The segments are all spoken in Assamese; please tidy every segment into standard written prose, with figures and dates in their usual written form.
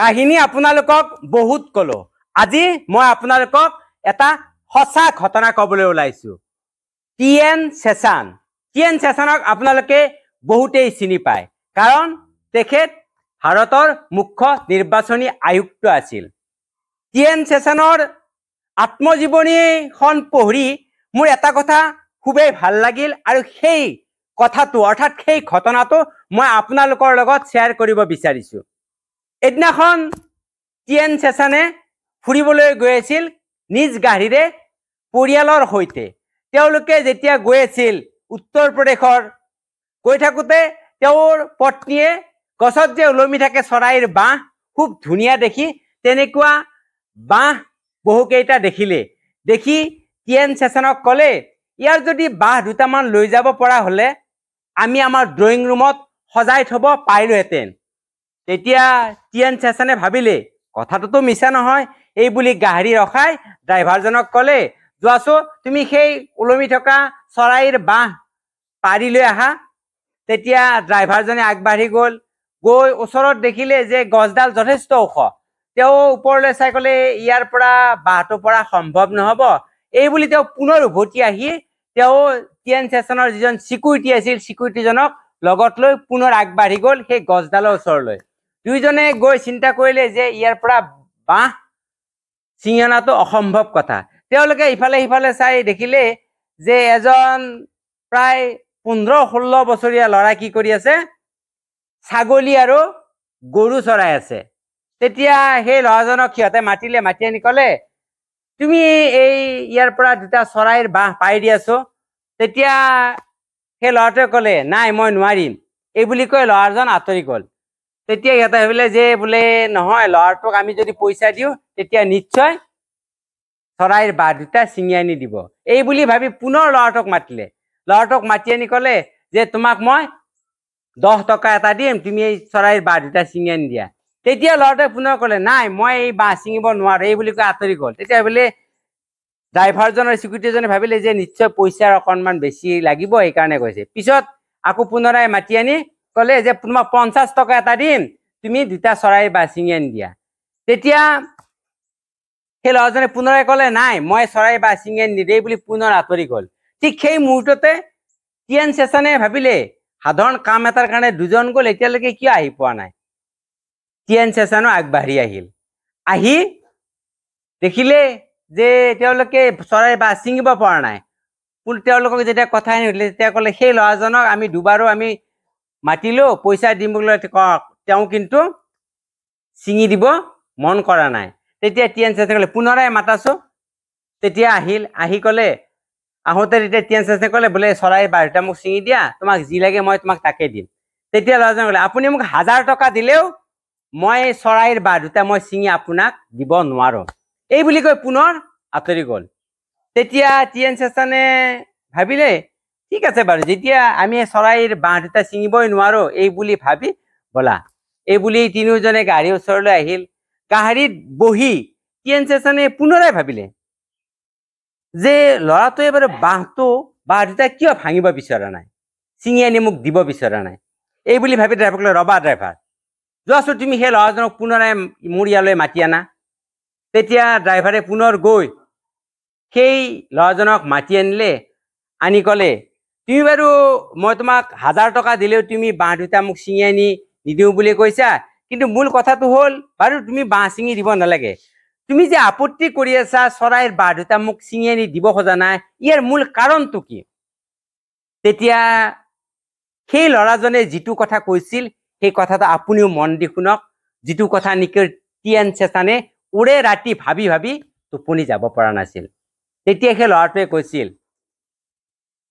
কাহিনী আপোনালোকক বহুত কলো আজি মই আপোনালোকক এটা সঁচা ঘটনা কবলৈ ওলাইছো টিএন সেশনক আপোনালোকে বহুতেই চিনি পায় কাৰণ তেখেত ভাৰতৰ মুখ্য নিৰ্বাচনী আয়ুক্ত আছিল টিএন সেশনৰ আত্মজীৱনীখন পঢ়ি মোৰ এটা কথা খুবেই ভাল লাগিল আৰু সেই কথাটো অৰ্থাৎ সেই ঘটনাটো মই আপোনালোকৰ লগত শ্বেয়াৰ কৰিব বিচাৰিছো এদিনাখন টিএন সেশনে ফুৰিবলৈ গৈ আছিল নিজ গাড়ীৰে পৰিয়ালৰ সৈতে তেওঁলোকে যেতিয়া গৈ আছিল উত্তৰ প্ৰদেশৰ গৈ থাকোতে তেওঁৰ পত্নীয়ে গছত যে ওলমি থাকে চৰাইৰ বাহ খুব ধুনীয়া দেখি তেনেকুৱা বাহ বহুকেইটা দেখি টিএন সেশনক ক'লে ইয়াৰ যদি বাহ দুটামান লৈ যাব পৰা হলে আমি আমাৰ ড্ৰয়িং ৰুমত সজাই থব পাৰিলোহেঁতেন তেতিয়া টিএন সেশনে ভাবিলে কথাটোতো মিছা নহয় এই বুলি গাড়ী ৰখাই ড্ৰাইভাৰজনক ক'লে যোৱাছো তুমি সেই ওলমি থকা চৰাইৰ বাহ পাৰি লৈ আহা তেতিয়া ড্ৰাইভাৰজনে আগবাঢ়ি গৈ ওচৰত দেখিলে যে গছডাল যথেষ্ট ওখ তেওঁ ওপৰলৈ চাই ক'লে ইয়াৰ পৰা বাহটো পৰা সম্ভৱ নহব এই বুলি তেওঁ পুনৰ উভতি আহি তেওঁ টিএন সেশনৰ যিজন চিকিউৰিটি আছিল চিকিউৰিটিজনক লগত লৈ পুনৰ আগবাঢ়ি গ'ল সেই গছডালৰ ওচৰলৈ দুইজনে গৈ চিন্তা কৰিলে যে ইয়াৰ পৰা বাহ ছিঙি অনাটো অসম্ভৱ কথা তেওঁলোকে ইফালে সিফালে চাই দেখিলে যে এজন প্ৰায় 15-16 বছৰীয়া ল'ৰা কি কৰি আছে ছাগলী আৰু গৰু চৰাই আছে তেতিয়া সেই ল'ৰাজনক সিহঁতে মাতি আনি ক'লে তুমি এই ইয়াৰ পৰা দুটা চৰাইৰ বাহ পাই দিয়াছো তেতিয়া সেই ল'ৰাটোৱে ক'লে নাই মই নোৱাৰিম এই বুলি কৈ ল'ৰাজন আঁতৰি গ'ল তেতিয়া সিহঁতে ভাবিলে যে বোলে নহয় ল'ৰাটোক আমি যদি পইচা দিওঁ তেতিয়া নিশ্চয় চৰাইৰ বাহ দুটা ছিঙি আনি দিব এই বুলি ভাবি পুনৰ ল'ৰাটোক মাতি আনি ক'লে যে তোমাক মই 10 টকা এটা দিম তুমি এই চৰাইৰ বাহ দুটা ছিঙি আনি দিয়া তেতিয়া ল'ৰাটোৱে পুনৰ ক'লে নাই মই এই বাহ ছিঙিব নোৱাৰো এই বুলি কৈ আঁতৰি গ'ল তেতিয়া ভাবিলে ড্ৰাইভাৰজনৰ চিকিউৰিটিজনে ভাবিলে যে নিশ্চয় পইচাৰ অকণমান বেছি লাগিব এইকাৰণে কৈছে পিছত আকৌ পুনৰাই মাতি আনি ক'লে যে তোমাক 50 টকা এটা দিম তুমি দুটা চৰাইৰ বাহ ছিঙি আনি দিয়া তেতিয়া সেই ল'ৰাজনে পুনৰাই ক'লে নাই মই চৰাইৰ বাহ ছিঙি আনি নিদিওঁ বুলি পুনৰ আঁতৰি গ'ল ঠিক সেই মুহূৰ্ততে টিএন সেশনে ভাবিলে সাধাৰণ কাম এটাৰ কাৰণে দুজন গ'ল এতিয়ালৈকে কিয় আহি পোৱা নাই টিএন সেশনো আগবাঢ়ি আহি দেখিলে যে তেওঁলোকে চৰাইৰ বাহ ছিঙিব পৰা নাই তেওঁলোকক যেতিয়া কথাই সুধিলে তেতিয়া ক'লে সেই ল'ৰাজনক আমি দুবাৰো আমি মাতিলো পইচা দিম বুলি তেওঁ কিন্তু ছিঙি দিব মন কৰা নাই তেতিয়া টিএন সেশনে ক'লে পুনৰাই মাতাছো তেতিয়া আহি ক'লে আহোঁতে তেতিয়া টিএন সেশনে ক'লে বোলে চৰাইৰ বাহ দুটা মোক ছিঙি দিয়া তোমাক যি লাগে মই তোমাক তাকে দিম তেতিয়া ল'ৰাজনে ক'লে আপুনি মোক 1000 টকা দিলেও মই চৰাইৰ বাহ দুটা মই ছিঙি আপোনাক দিব নোৱাৰো এই বুলি কৈ পুনৰ আঁতৰি গ'ল তেতিয়া টিএন সেশনে ভাবিলে ঠিক আছে বাৰু যেতিয়া আমি চৰাইৰ বাহ দুটা ছিঙিবই নোৱাৰো এই বুলি ভাবি বলা এই বুলি তিনিওজনে গাড়ীৰ ওচৰলৈ আহিল গাড়ীত বহি টিএন সেশনে পুনৰাই ভাবিলে যে ল'ৰাটোৱে বাৰু বাহ দুটা কিয় ভাঙিব বিচৰা নাই ছিঙি আনি মোক দিব বিচৰা নাই এই বুলি ভাবি ড্ৰাইভাৰক ক'লে ৰবা ড্ৰাইভাৰ যোৱাচোন তুমি সেই ল'ৰাজনক পুনৰাই মোৰ ইয়ালৈ মাতি আনা তেতিয়া ড্ৰাইভাৰে পুনৰ গৈ সেই ল'ৰাজনক মাতি আনিলে আনি ক'লে তুমি বাৰু মই তোমাক 1000 টকা দিলেও তুমি বাহ দুটা মোক ছিঙি আনি নিদিওঁ বুলি কৈছা কিন্তু মূল কথাটো হ'ল বাৰু তুমি বাহ ছিঙি দিব নালাগে তুমি যে আপত্তি কৰি আছা চৰাইৰ বাহ দুটা মোক ছিঙি আনি দিব খোজা নাই ইয়াৰ মূল কাৰণটো কি তেতিয়া সেই ল'ৰাজনে যিটো কথা কৈছিল সেই কথাটো আপুনিও মন দি শুনক যিটো কথা নেকি টিএন সেশনে ওৰে ৰাতি ভাবি টোপনি যাব পৰা নাছিল তেতিয়া সেই ল'ৰাটোৱে কৈছিল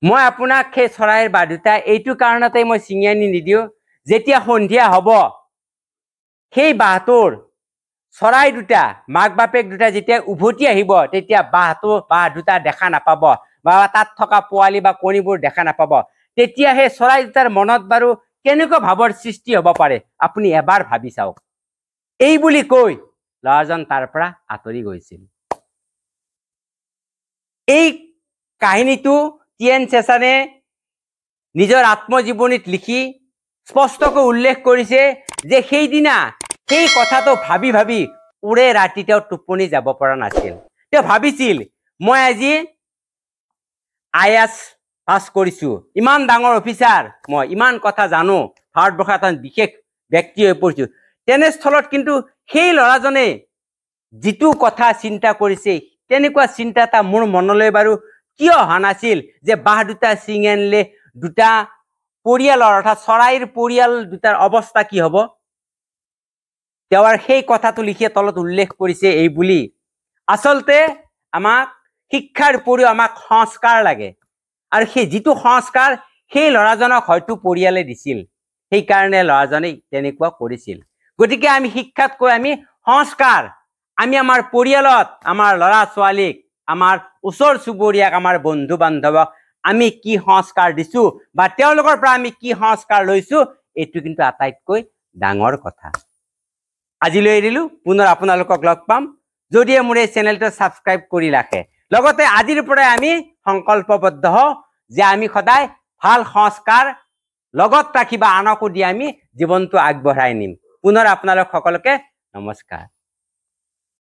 মই আপোনাক সেই চৰাইৰ বাহ দুটা এইটো কাৰণতে মই ছিঙি আনি নিদিওঁ যেতিয়া সন্ধিয়া হ'ব সেই বাহটোৰ চৰাই দুটা মাক বাপেক দুটা যেতিয়া উভতি আহিব তেতিয়া বাহ দুটা দেখা নাপাব বা তাত থকা পোৱালি বা কণীবোৰ দেখা নাপাব তেতিয়া সেই চৰাই দুটাৰ মনত বাৰু কেনেকুৱা ভাৱৰ সৃষ্টি হ'ব পাৰে আপুনি এবাৰ ভাবি চাওক এই বুলি কৈ ল'ৰাজন তাৰ পৰা আঁতৰি গৈছিল এই কাহিনীটো টিএন সেশনে নিজৰ আত্মজীৱনীত লিখি স্পষ্টকৈ উল্লেখ কৰিছে যে সেইদিনা সেই কথাটো ভাবি ভাবি উৰে ৰাতি তেওঁ টোপনি যাব পৰা নাছিল। তেওঁ ভাবিছিল মই আজি IAS পাছ কৰিছো, ইমান ডাঙৰ অফিচাৰ, মই ইমান কথা জানো, ভাৰতবৰ্ষৰ এটা বিশেষ ব্যক্তি হৈ পৰিছো। তেনেস্থলত কিন্তু সেই ল'ৰাজনে যিটো কথা চিন্তা কৰিছে তেনেকুৱা চিন্তা এটা মোৰ মনলৈ বাৰু কিয় অহা নাছিল যে বাহ দুটা ছিঙি আনিলে দুটা পৰিয়ালৰ অৰ্থাৎ চৰাইৰ পৰিয়াল দুটাৰ অৱস্থা কি হ'ব। তেওঁৰ সেই কথাটো লিখি তলত উল্লেখ কৰিছে এই বুলি, আচলতে আমাক শিক্ষাৰ উপৰিও আমাক সংস্কাৰ লাগে, আৰু সেই যিটো সংস্কাৰ সেই ল'ৰাজনক হয়তো পৰিয়ালে দিছিল, সেইকাৰণে ল'ৰাজনে তেনেকুৱা কৰিছিল। গতিকে আমি শিক্ষাতকৈ আমি সংস্কাৰ, আমি আমাৰ পৰিয়ালত আমাৰ ল'ৰা ছোৱালীক, আমাৰ ওচৰ চুবুৰীয়াক, আমাৰ বন্ধু বান্ধৱক আমি কি সংস্কাৰ দিছো বা তেওঁলোকৰ পৰা আমি কি সংস্কাৰ লৈছো, এইটো কিন্তু আটাইতকৈ ডাঙৰ কথা। আজিলৈ এৰিলো, পুনৰ আপোনালোকক লগ পাম যদিহে মোৰ এই চেনেলটো ছাবস্ক্ৰাইব কৰি ৰাখে। লগতে আজিৰ পৰাই আমি সংকল্পবদ্ধ হওঁ যে আমি সদায় ভাল সংস্কাৰ লগত ৰাখি বা আনকো দি আমি জীৱনটো আগবঢ়াই নিম। পুনৰ আপোনালোক সকলোকে নমস্কাৰ।